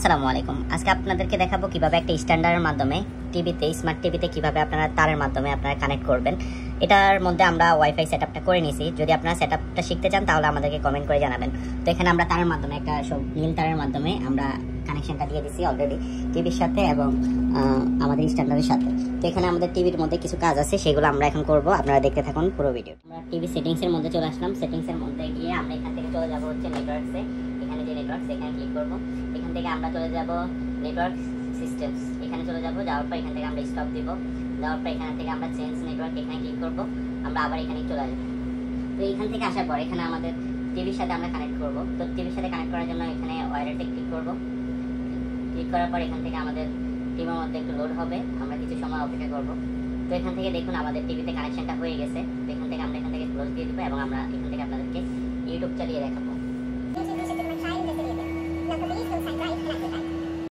আসসালামু আলাইকুম। আজকে আপনাদেরকে দেখাবো কিভাবে একটা স্ট্যান্ডার্ডের মাধ্যমে টিভিতে, স্মার্ট টিভিতে কিভাবে আপনারা তারের মাধ্যমে আপনারা কানেক্ট করবেন। এটার মধ্যে আমরা ওয়াইফাই সেটআপটা করে নিয়েছি। যদি আপনারা সেটআপটা শিখতে চান তাহলে আমাদেরকে কমেন্ট করে জানাবেন। তো এখানে আমরা তারের মাধ্যমে একটা সব নীল তারের মাধ্যমে আমরা কানেকশনটা দিয়ে দিছি অলরেডি টিভির সাথে এবং আমাদের স্ট্যান্ডার্ডের সাথে। তো এখানে আমাদের টিভির মধ্যে কিছু কাজ আছে, সেগুলো আমরা এখন করব। আপনারা দেখতে থাকুন পুরো ভিডিও। আমরা টিভি সেটিংসের মধ্যে চলে আসলাম। সেটিংসের মধ্যে গিয়ে আমরা এখান থেকে চলে যাব হচ্ছে নেটওয়ার্কসে। এখানে যে নেটওয়ার্কস, এখানে ক্লিক করব। এখান থেকে আমরা চলে যাব নেটওয়ার্ক সিস্টেমস, এখানে চলে যাব। যাওয়ার পর এখান থেকে আমরা স্টপ দিব। যাওয়ার পর এখান থেকে আমরা চেঞ্জ নেটওয়ার্ক, এখানে ক্লিক করব। আমরা আবার এখানে চলে আসবো। তো এখান থেকে আসার পর এখানে আমাদের টিভির সাথে আমরা কানেক্ট করব। তো টিভির সাথে কানেক্ট করার জন্য এখানে ওয়্যারলেসে ক্লিক করব। ক্লিক করার পর এখান থেকে আমাদের টিভির মধ্যে একটু লোড হবে, আমরা কিছু সময় অপেক্ষা করব। তো এখান থেকে দেখুন আমাদের টিভিতে কানেকশনটা হয়ে গেছে। তো এখান থেকে আমরা এখান থেকে ক্লোজ দিয়ে দিব এবং আমরা এখান থেকে আপনাদেরকে ইউটিউব চালিয়ে দেখাবো।